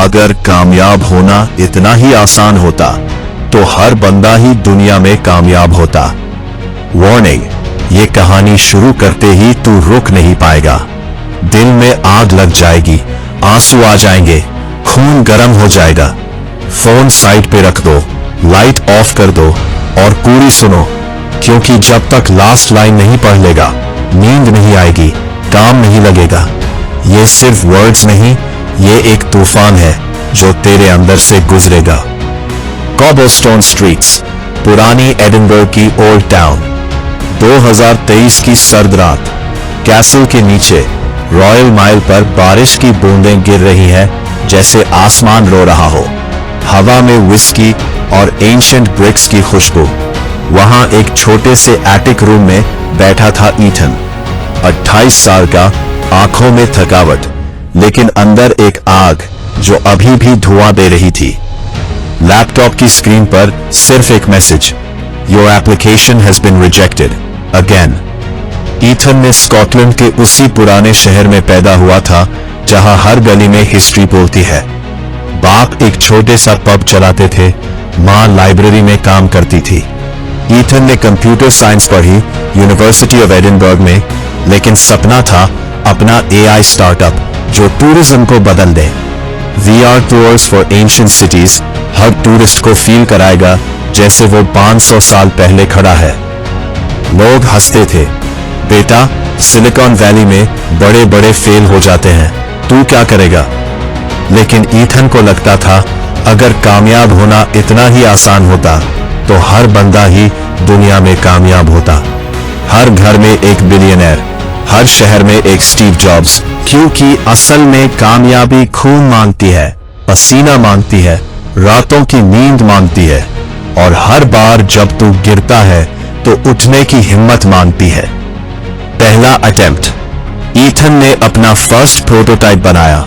अगर कामयाब होना इतना ही आसान होता तो हर बंदा ही दुनिया में कामयाब होता। वार्निंग, ये कहानी शुरू करते ही तू रुक नहीं पाएगा। दिल में आग लग जाएगी, आंसू आ जाएंगे, खून गर्म हो जाएगा। फोन साइड पे रख दो, लाइट ऑफ कर दो और पूरी सुनो, क्योंकि जब तक लास्ट लाइन नहीं पढ़ लेगा नींद नहीं आएगी, काम नहीं लगेगा। ये सिर्फ वर्ड्स नहीं, ये एक तूफान है जो तेरे अंदर से गुजरेगा। कॉबलस्टोन स्ट्रीट्स, पुरानी एडिनबर्ग की ओल्ड टाउन। 2023 की सर्द रात, कैसल के नीचे रॉयल माइल पर बारिश की बूंदें गिर रही हैं जैसे आसमान रो रहा हो। हवा में विस्की और एंशिएंट ब्रिक्स की खुशबू। वहां एक छोटे से एटिक रूम में बैठा था ईथन, 28 साल का, आंखों में थकावट, लेकिन अंदर एक आग जो अभी भी धुआं दे रही थी। लैपटॉप की स्क्रीन पर सिर्फ एक message, your application has been rejected again. Ethan ने स्कॉटलैंड के उसी पुराने शहर में पैदा हुआ था जहां हर गली में हिस्ट्री बोलती है। बाप एक छोटे सा पब चलाते थे, मां लाइब्रेरी में काम करती थी। ईथन ने कंप्यूटर साइंस पढ़ी यूनिवर्सिटी ऑफ एडिनबर्ग में, लेकिन सपना था अपना एआई स्टार्टअप जो टूरिज्म को बदल दे। VR tours for ancient cities her tourist को फील कराएगा जैसे वो 500 साल पहले खड़ा है। लोग हंसते थे, बेटा सिलिकॉन वैली में बड़े बड़े फेल हो जाते हैं, तू क्या करेगा? लेकिन ईथन को लगता था अगर कामयाब होना इतना ही आसान होता तो हर बंदा ही दुनिया में कामयाब होता। हर घर में एक बिलियनर, हर शहर में एक स्टीव जॉब्स, क्योंकि असल में कामयाबी खून मांगती है, पसीना मांगती है, रातों की नींद मांगती है, और हर बार जब तू गिरता है तो उठने की हिम्मत मांगती है। पहला अटेम्प्ट, ईथन ने अपना फर्स्ट प्रोटोटाइप बनाया,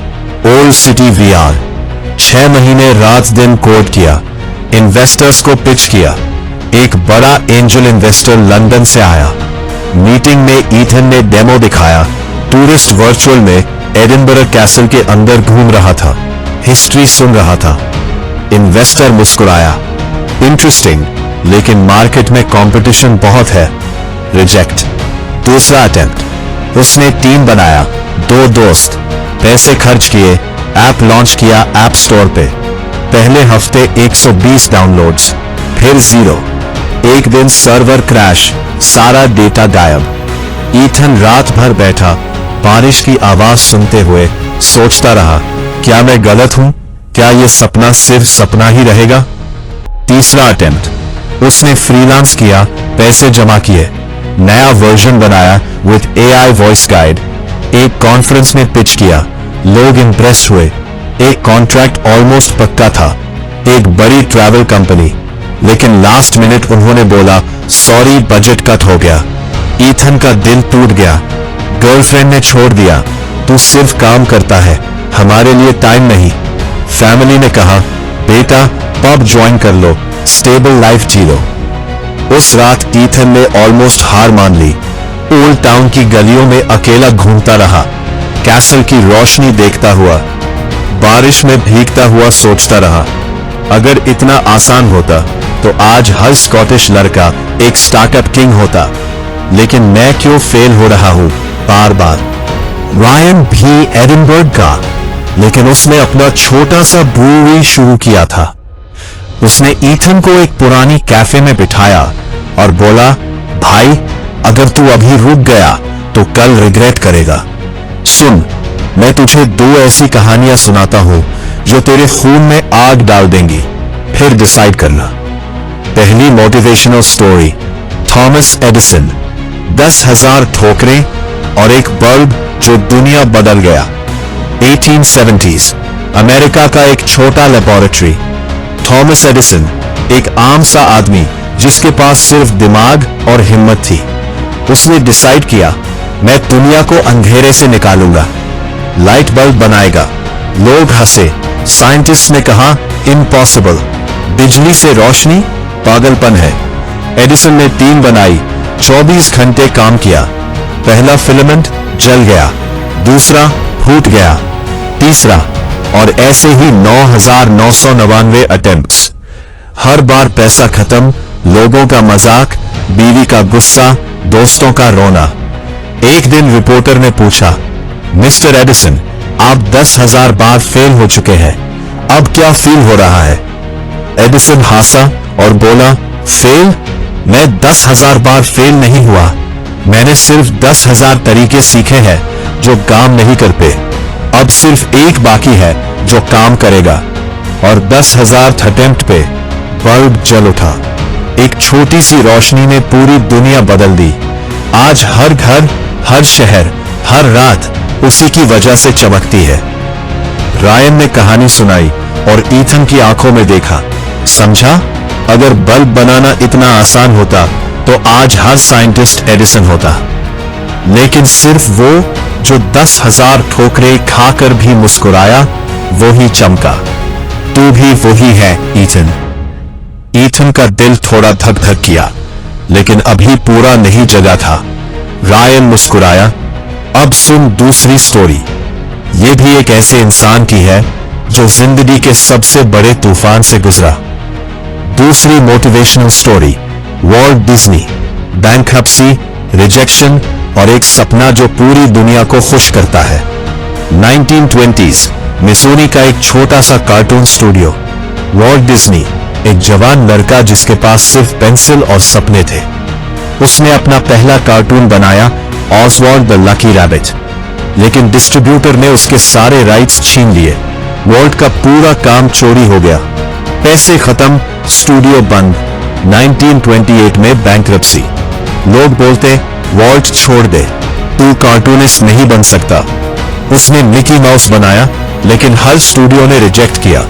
ओल्ड सिटी VR। 6 महीने रात दिन कोड किया, इन्वेस्टर्स को पिच किया। एक बड़ा एंजल इन्वेस्टर लंदन से आया। मीटिंग में ईथन ने डेमो दिखाया। टूरिस्ट वर्चुअल में एडिनबर्ग कैसल के अंदर घूम रहा था, हिस्ट्री सुन रहा था। इन्वेस्टर मुस्कुराया, इंटरेस्टिंग, लेकिन मार्केट में कंपटीशन बहुत है, रिजेक्ट। दूसरा अटेम्प्ट, उसने टीम बनाया, 2 दोस्त, पैसे खर्च किए, ऐप लॉन्च किया ऐप स्टोर पे। पहले हफ्ते 120 डाउनलोड्स, फिर 0। एक दिन सर्वर क्रैश, सारा डेटा गायब। ईथन रात भर बैठा, बारिश की आवाज सुनते हुए सोचता रहा, क्या मैं गलत हूं? क्या यह सपना सिर्फ सपना ही रहेगा? तीसरा अटेम्प्ट, उसने फ्रीलांस किया, पैसे जमा किए, नया वर्जन बनाया विद AI वॉइस गाइड। एक कॉन्फ्रेंस में पिच किया, लोग इंप्रेस हुए। एक कॉन्ट्रैक्ट ऑलमोस्ट पक्का था, एक बड़ी ट्रैवल कंपनी, लेकिन लास्ट मिनट उन्होंने बोला सॉरी बजट कट हो गया। ईथन का दिल टूट गया। गर्लफ्रेंड ने छोड़ दिया, तू सिर्फ काम करता है, हमारे लिए टाइम नहीं। फैमिली ने कहा बेटा पब ज्वाइन कर लो, स्टेबल लाइफ जी लो। उस रात ईथन ने ऑलमोस्ट हार मान ली। ओल्ड टाउन की गलियों में अकेला घूमता रहा, कैसल की रोशनी देखता हुआ, बारिश में भीगता हुआ सोचता रहा, अगर इतना आसान होता तो आज हर स्कॉटिश लड़का एक स्टार्टअप किंग होता, लेकिन मैं क्यों फेल हो रहा हूं बार बार। रायन भी एडिनबर्ग का, लेकिन उसने अपना छोटा सा ब्रूअरी शुरू किया था। उसने ईथन को एक पुरानी कैफे में बिठाया और बोला, भाई अगर तू अभी रुक गया तो कल रिग्रेट करेगा। सुन, मैं तुझे 2 ऐसी कहानियां सुनाता हूं जो तेरे खून में आग डाल देंगी, फिर डिसाइड करना। पहली मोटिवेशनल स्टोरी, थॉमस एडिसन। 10,000 ठोकरें और एक बल्ब जो दुनिया बदल गया। 1870s, अमेरिका का एक छोटा लेबोरेटरी। थॉमस एडिसन, एक आम सा आदमी जिसके पास सिर्फ दिमाग और हिम्मत थी। उसने डिसाइड किया, मैं दुनिया को अंधेरे से निकालूंगा, लाइट बल्ब बनाएगा। लोग हंसे, साइंटिस्ट ने कहा इम्पॉसिबल, बिजली से रोशनी, पागलपन है। एडिसन ने टीम बनाई, 24 घंटे काम किया। पहला फिलामेंट जल गया, दूसरा फूट गया, तीसरा और ऐसे ही 9,999 अटेम्प्ट्स। हर बार पैसा खत्म, लोगों का मजाक, बीवी का गुस्सा, दोस्तों का रोना। एक दिन रिपोर्टर ने पूछा, मिस्टर एडिसन, आप 10,000 बार फेल हो चुके हैं, अब क्या फील हो रहा है? एडिसन हंसा और बोला, फेल? मैं 10,000 बार फेल नहीं हुआ, मैंने सिर्फ 10,000 तरीके सीखे हैं जो काम नहीं करते। अब सिर्फ एक बाकी है जो काम करेगा। और 10,000 अटेम्प्ट पे बल्ब जल उठा। एक छोटी सी रोशनी ने पूरी दुनिया बदल दी। आज हर घर, हर शहर, हर रात उसी की वजह से चमकती है। रायन ने कहानी सुनाई और ईथन की आंखों में देखा। समझा, अगर बल्ब बनाना इतना आसान होता तो आज हर साइंटिस्ट एडिसन होता। लेकिन सिर्फ वो जो 10,000 ठोकरें खाकर भी मुस्कुराया, वो ही चमका। तू भी वही है ईथन। ईथन का दिल थोड़ा धक धक किया, लेकिन अभी पूरा नहीं जगा था। रायन मुस्कुराया, अब सुन दूसरी स्टोरी। ये भी एक ऐसे इंसान की है जो जिंदगी के सबसे बड़े तूफान से गुजरा। दूसरी motivational story, Walt Disney. Bankruptcy, rejection और एक सपना जो पूरी दुनिया को खुश करता है। 1920s मिसूरी का एक छोटा सा कार्टून स्टूडियो। वॉल्ट डिज्नी एक जवान लड़का जिसके पास सिर्फ पेंसिल और सपने थे। उसने अपना पहला कार्टून बनाया, ऑसवाल्ड द लकी रैबिट, लेकिन डिस्ट्रीब्यूटर ने उसके सारे राइट्स छीन लिए। वॉल्ट का पूरा काम चोरी हो गया, पैसे खत्म, स्टूडियो बंद। 1928 में बैंक्रप्सी। लोग बोलते, वॉल्ट छोड़ दे, तू कार्टूनिस्ट नहीं बन सकता। उसने मिकी माउस बनाया, लेकिन हर स्टूडियो ने रिजेक्ट किया।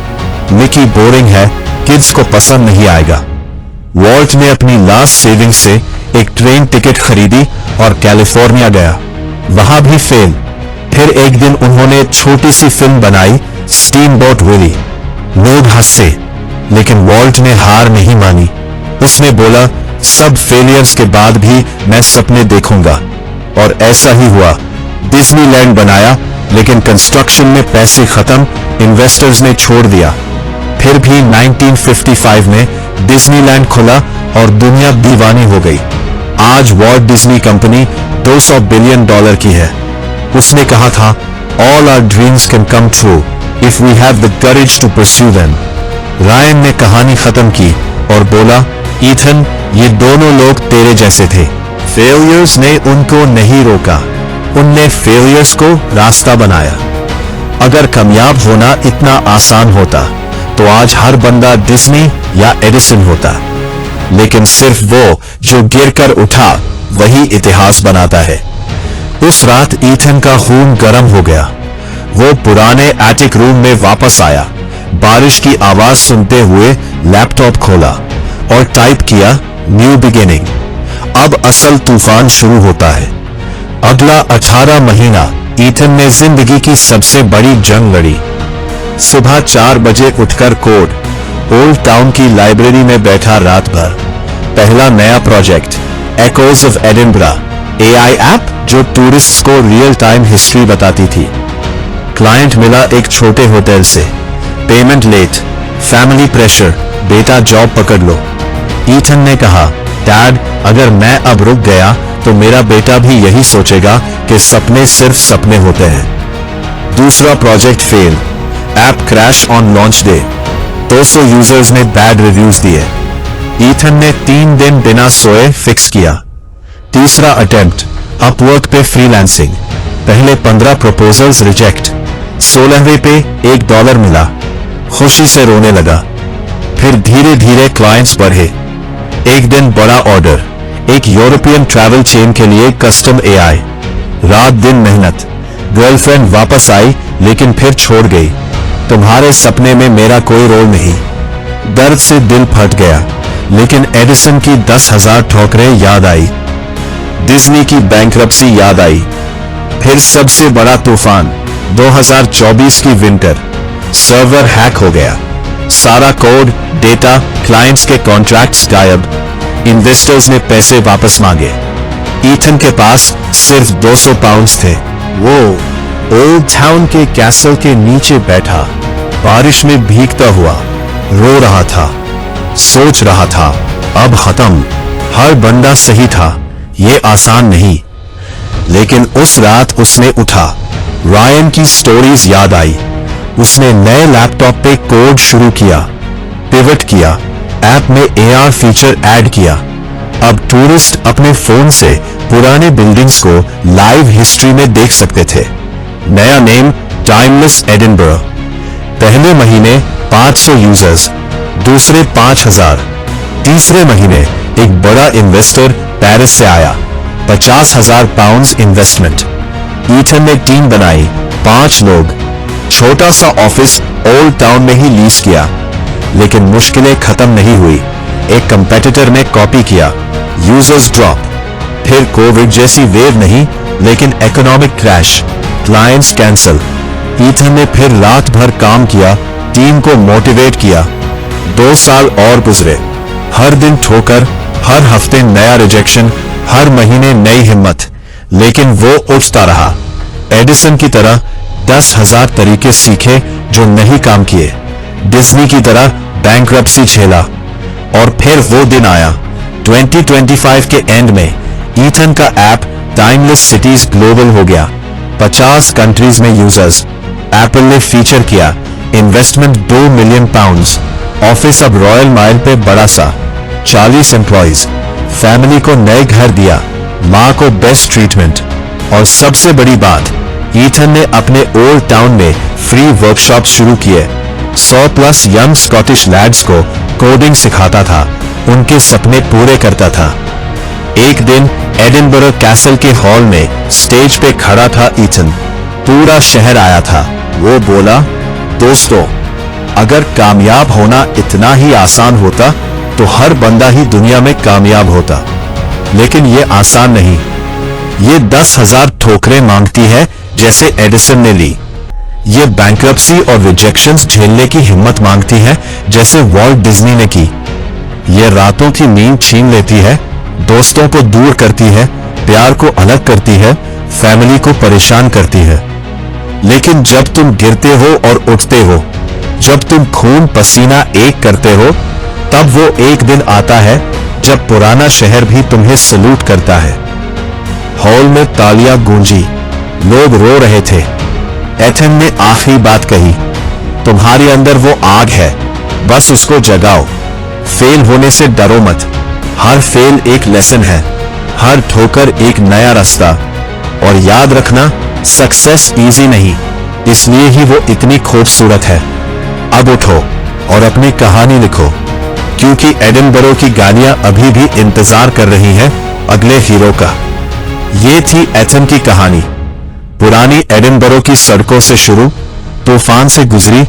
मिकी बोरिंग है, किड्स को पसंद नहीं आएगा। वॉल्ट ने अपनी लास्ट सेविंग से एक ट्रेन टिकट खरीदी और कैलिफोर्निया गया, वहां भी फेल। फिर एक दिन उन्होंने एक छोटी सी फिल्म बनाई, स्टीमबोट विली। लोग हंसे, लेकिन वॉल्ट ने हार नहीं मानी। उसने बोला, सब फेलियर्स के बाद भी मैं सपने देखूंगा। और ऐसा ही हुआ। डिज्नीलैंड बनाया, लेकिन कंस्ट्रक्शन में पैसे खत्म, इन्वेस्टर्स ने छोड़ दिया। फिर भी 1955 में डिज्नीलैंड खुला और दुनिया दीवानी हो गई। आज वॉल्ट डिज्नी कंपनी $200 बिलियन की है। उसने कहा था, all our dreams can come true if we have the courage to pursue them. Ryan ने कहानी खत्म की और बोला, ईथन, ये दोनों लोग तेरे जैसे थे। फेलियर्स ने उनको नहीं रोका, उनने फेलियर्स को रास्ता बनाया। अगर कामयाब होना इतना आसान होता तो आज हर बंदा डिज्नी या एडिसन होता। लेकिन सिर्फ वो जो गिरकर उठा वही इतिहास बनाता है। उस रात ईथन का खून गर्म हो गया। वो पुराने एटिक रूम में वापस आया, बारिश की आवाज सुनते हुए लैपटॉप खोला और टाइप किया, न्यू बिगिनिंग। अब असल तूफान शुरू होता है। अगला 18 महीना ईथन ने जिंदगी की सबसे बड़ी जंग लड़ी। सुबह 4 बजे उठकर कोड, ओल्ड टाउन की लाइब्रेरी में बैठा रात भर। पहला नया project, echoes of Edinburgh, AI app जो टूरिस्ट्स को रियल टाइम हिस्ट्री बताती थी। क्लाइंट मिला एक छोटे होटल से, पेमेंट लेट, फैमिली प्रेशर, बेटा जॉब पकड़ लो। ईथन ने कहा, डैड, अगर मैं अब रुक गया तो मेरा बेटा भी यही सोचेगा कि सपने सिर्फ सपने होते हैं। दूसरा project fail, app crash on launch day, 200 users ने बैड रिव्यूज दिए। ईथन ने 3 दिन बिना सोए फिक्स किया। तीसरा अटेम्प्ट, अपवर्क पे फ्रीलांसिंग, पहले 15 प्रपोजल्स रिजेक्ट, 16वें पे $1 मिला, खुशी से रोने लगा। फिर धीरे धीरे क्लाइंट्स बढ़े। एक दिन बड़ा ऑर्डर, एक यूरोपियन ट्रैवल चेन के लिए कस्टम AI। रात दिन मेहनत। गर्लफ्रेंड वापस आई लेकिन फिर छोड़ गई। तुम्हारे सपने में मेरा कोई रोल नहीं। दर्द से दिल फट गया, लेकिन एडिसन की 10,000 ठोकरें याद आई। डिज्नी की बैंक्रप्सी याद आई। फिर सबसे बड़ा तूफान, 2024 की विंटर। सर्वर हैक हो गया, सारा कोड, डेटा, क्लाइंट्स के कॉन्ट्रैक्ट्स गायब। इन्वेस्टर्स ने पैसे वापस मांगे। ईथन के पास सिर्फ 200 पाउंड्स थे। वो ओल्ड टाउन के कैसल के नीचे बैठा बारिश में भीगता हुआ रो रहा था, सोच रहा था अब खत्म, हर बंदा सही था, ये आसान नहीं। लेकिन उस रात उसने उठा, रायन की स्टोरीज याद आई, उसने नए लैपटॉप पे कोड शुरू किया, पिवट किया, ऐप में AR फीचर ऐड किया। अब टूरिस्ट अपने फोन से पुराने बिल्डिंग्स को लाइव हिस्ट्री में देख सकते थे। नया नेम टाइमलेस एडिनबरो। पहले महीने 500 यूजर्स, दूसरे 5000, तीसरे महीने एक बड़ा इन्वेस्टर पेरिस से आया, 50,000 पाउंड्स इन्वेस्टमेंट। ईथन ने टीम बनाई, 5 लोग, छोटा सा ऑफिस ओल्ड टाउन में ही लीज किया। लेकिन मुश्किलें खत्म नहीं हुई, एक कंपेटिटर ने कॉपी किया, यूजर्स ड्रॉप, फिर कोविड जैसी वेव नहीं लेकिन economic crash, clients cancel. Ethan ने फिर रात भर काम किया, टीम को मोटिवेट किया। 2 साल और गुजरे, हर दिन ठोकर, हर हफ्ते नया रिजेक्शन, हर महीने नई हिम्मत, लेकिन वो उठता रहा। एडिसन की तरह 10,000 तरीके सीखे जो नहीं काम किए, डिज्नी की तरह बैंक्रप्सी झेला। और फिर वो दिन आया 2025 के एंड में ईथन का ऐप टाइमलेस सिटीज ग्लोबल हो गया, 50 कंट्रीज में यूजर्स। एप्पल ने फीचर किया, इन्वेस्टमेंट 2 मिलियन पाउंड्स, ऑफिस अब रॉयल माइल पे बड़ा सा, 40 एम्प्लॉइज, फैमिली को नए घर दिया, मां को बेस्ट ट्रीटमेंट। और सबसे बड़ी बात, ईथन ने अपने ओल्ड टाउन में फ्री वर्कशॉप शुरू किए, 100+ यंग स्कॉटिश लैड्स को कोडिंग सिखाता था, उनके सपने पूरे करता था। एक दिन एडिनबरो कैसल के हॉल में स्टेज पे खड़ा था ईथन, पूरा शहर आया था। वो बोला, दोस्तों, अगर कामयाब होना इतना ही आसान होता तो हर बंदा ही दुनिया में कामयाब होता। लेकिन ये आसान नहीं, ये 10,000 ठोकरें मांगती है जैसे एडिसन ने ली। ये बैंक्रप्सी और रिजेक्शंस झेलने की हिम्मत मांगती है जैसे वॉल्ट डिज्नी ने की। ये रातों की नींद छीन लेती है, दोस्तों को दूर करती है, प्यार को अलग करती है, फैमिली को परेशान करती है। लेकिन जब तुम गिरते हो और उठते हो, जब तुम खून पसीना एक करते हो, तब वो एक दिन आता है जब पुराना शहर भी तुम्हें सलूट करता है। हॉल में तालियां गूंजी, लोग रो रहे थे। एथन ने आखिरी बात कही, तुम्हारे अंदर वो आग है, बस उसको जगाओ। फेल होने से डरो मत, हर फेल एक लेसन है, हर ठोकर एक नया रास्ता। और याद रखना, सक्सेस इजी नहीं, इसलिए ही वो इतनी खूबसूरत है। अब उठो और अपनी कहानी लिखो, क्योंकि एडिनबरो की गालियां अभी भी इंतजार कर रही हैं अगले हीरो का। ये थी एथन की कहानी, पुरानी एडिनबरो की सड़कों से शुरू, तूफान से गुजरी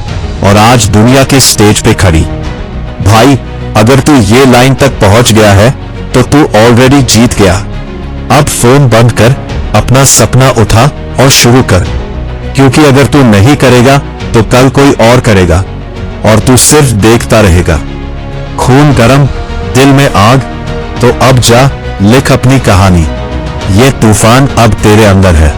और आज दुनिया के स्टेज पे खड़ी। भाई, अगर तू ये लाइन तक पहुंच गया है तो तू ऑलरेडी जीत गया। अब फोन बंद कर, अपना सपना उठा और शुरू कर, क्योंकि अगर तू नहीं करेगा तो कल कोई और करेगा और तू सिर्फ देखता रहेगा। खून गरम, दिल में आग, तो अब जा लिख अपनी कहानी। ये तूफान अब तेरे अंदर है।